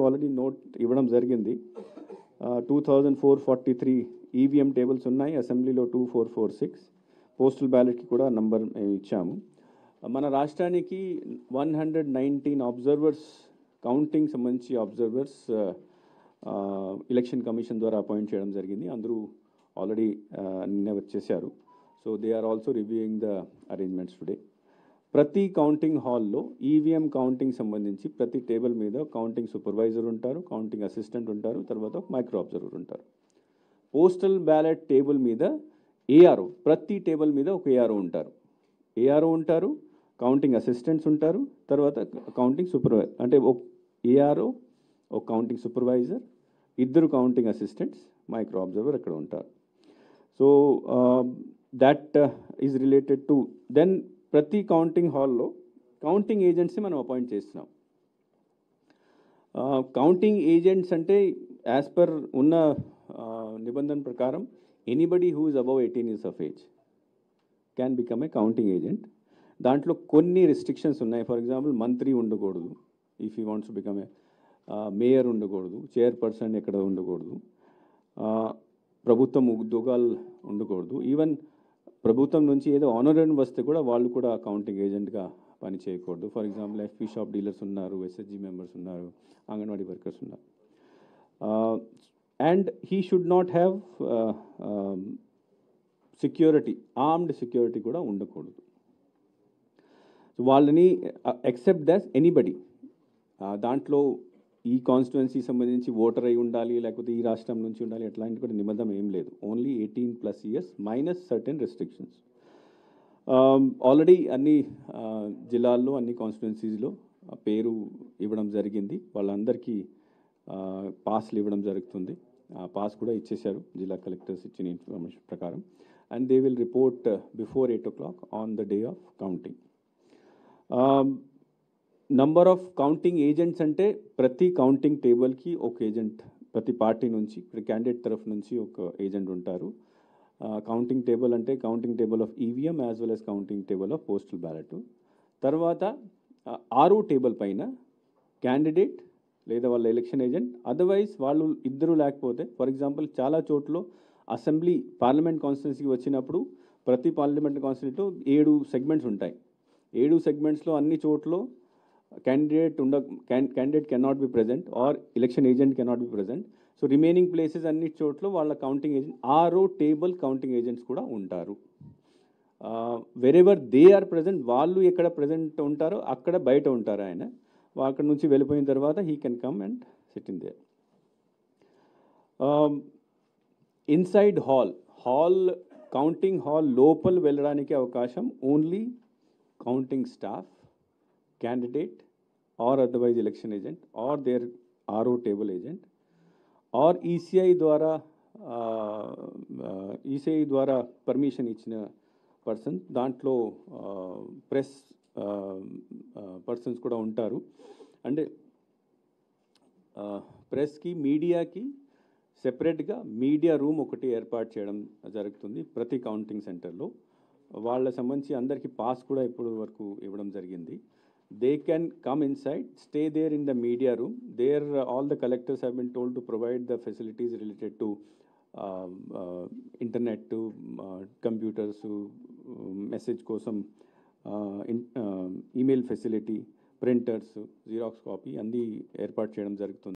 Already note ఇవ్వడం జరిగింది. 2443 EVM tables ఉన్నాయి, అసెంబ్లీలో 2446, పోస్టల్ బ్యాలెట్కి కూడా నంబర్ మేము ఇచ్చాము. మన రాష్ట్రానికి 119 అబ్జర్వర్స్, కౌంటింగ్ సంబంధించి అబ్జర్వర్స్ ఎలక్షన్ కమిషన్ ద్వారా అపాయింట్ చేయడం జరిగింది. అందరూ ఆల్రెడీ నిన్న వచ్చేసారు. So they are also reviewing the arrangements today. ప్రతి కౌంటింగ్ హాల్లో ఈవీఎం కౌంటింగ్ సంబంధించి ప్రతి టేబుల్ మీద కౌంటింగ్ సూపర్వైజర్ ఉంటారు, కౌంటింగ్ అసిస్టెంట్ ఉంటారు, తర్వాత మైక్రో అబ్జర్వర్ ఉంటారు. పోస్టల్ బ్యాలెట్ టేబుల్ మీద ఏఆర్ఓ, ప్రతి టేబుల్ మీద ఒక ఏఆర్ఓ ఉంటారు, కౌంటింగ్ అసిస్టెంట్స్ ఉంటారు, తర్వాత కౌంటింగ్ సూపర్వైజర్, అంటే ఒక ఏఆర్ఓ, ఒక counting supervisor, 2 counting assistants, micro observer అక్కడ ఉంటారు. So that is related to then ప్రతి కౌంటింగ్ హాల్లో కౌంటింగ్ ఏజెంట్స్ని మనం అపాయింట్ చేస్తున్నాం. కౌంటింగ్ ఏజెంట్స్ అంటే యాజ్ పర్ ఉన్న నిబంధన ప్రకారం anybody who is above 18 years of age can become a counting agent. దాంట్లో కొన్ని రెస్ట్రిక్షన్స్ ఉన్నాయి. ఫర్ ఎగ్జాంపుల్, మంత్రి ఉండకూడదు, if you wants to become a mayor ఉండకూడదు, చైర్పర్సన్ ఎక్కడ ఉండకూడదు, ప్రభుత్వం ఉద్యోగాలు ఉండకూడదు, ఈవెన్ ప్రభుత్వం నుంచి ఏదో ఆనరరీ వస్తే కూడా వాళ్ళు కూడా కౌంటింగ్ ఏజెంట్గా పని చేయకూడదు. For example, FP shop dealers ఉన్నారు, ఎస్హెచ్జి మెంబర్స్ ఉన్నారు, అంగన్వాడీ వర్కర్స్ ఉన్నారు. And he should not have security, armed security కూడా ఉండకూడదు. వాళ్ళని ఎక్సెప్ట్ దట్ ఎనీబడి, దాంట్లో ఈ కాన్స్టిట్యుయెన్సీ సంబంధించి ఓటర్ అయి ఉండాలి, లేకపోతే ఈ రాష్ట్రం నుంచి ఉండాలి, అట్లాంటి కూడా నిబంధన ఏం లేదు. Only 18+ years minus certain restrictions. Already అన్ని జిల్లాల్లో, అన్ని కాన్స్టిట్యుయెన్సీస్లో పేరు ఇవ్వడం జరిగింది. వాళ్ళందరికీ పాస్లు ఇవ్వడం జరుగుతుంది. పాస్ కూడా ఇచ్చేశారు జిల్లా కలెక్టర్స్ ఇచ్చిన ఇన్ఫర్మేషన్ ప్రకారం. And they will report before 8 o'clock on the day of counting. Number of counting agents అంటే ప్రతి కౌంటింగ్ టేబుల్కి ఒక ఏజెంట్, ప్రతి పార్టీ నుంచి, ప్రతి క్యాండిడేట్ తరఫు నుంచి ఒక ఏజెంట్ ఉంటారు. కౌంటింగ్ టేబుల్ అంటే counting table of EVM as well as counting table of postal ballot. తర్వాత ఆరో టేబుల్ పైన క్యాండిడేట్ లేదా వాళ్ళ ఎలక్షన్ ఏజెంట్, అదర్వైజ్ వాళ్ళు ఇద్దరు లేకపోతే, ఫర్ ఎగ్జాంపుల్ చాలా చోట్ల అసెంబ్లీ పార్లమెంట్ కాన్స్టిట్యున్సీకి వచ్చినప్పుడు ప్రతి పార్లమెంట్ కాన్స్టిట్యూన్సీలో 7 సెగ్మెంట్స్ ఉంటాయి. 7 సెగ్మెంట్స్లో అన్ని చోట్ల candidate cannot be present or election agent cannot be present. So remaining places అన్ని చోట్ల వాళ్ళ కౌంటింగ్ ఏజెంట్, ఆరో టేబుల్ కౌంటింగ్ ఏజెంట్స్ కూడా ఉంటారు. వెరెవర్ దే ఆర్ ప్రెజెంట్, వాళ్ళు ఎక్కడ ప్రెజెంట్ ఉంటారో అక్కడ బయట ఉంటారు ఆయన. అక్కడ నుంచి వెళ్ళిపోయిన తర్వాత he can come and SIT in there. Inside hall counting hall లోపల వెళ్ళడానికి అవకాశం only counting staff, candidate or otherwise election agent or their RO table agent or ECI ద్వారా పర్మిషన్ ఇచ్చిన పర్సన్. దాంట్లో ప్రెస్ పర్సన్స్ కూడా ఉంటారు. అంటే ప్రెస్కి, మీడియాకి సెపరేట్గా మీడియా రూమ్ ఒకటి ఏర్పాటు చేయడం జరుగుతుంది ప్రతి కౌంటింగ్ సెంటర్లో. వాళ్ళ సంబంధించి అందరికీ పాస్ కూడా ఇప్పుడు వరకు ఇవ్వడం జరిగింది. They can come inside, stay there in the media room. There all the collectors have been told to provide the facilities related to internet, to computers, message kosam, email facility, printers, xerox copy, and the airport cheyadam jarugutundi.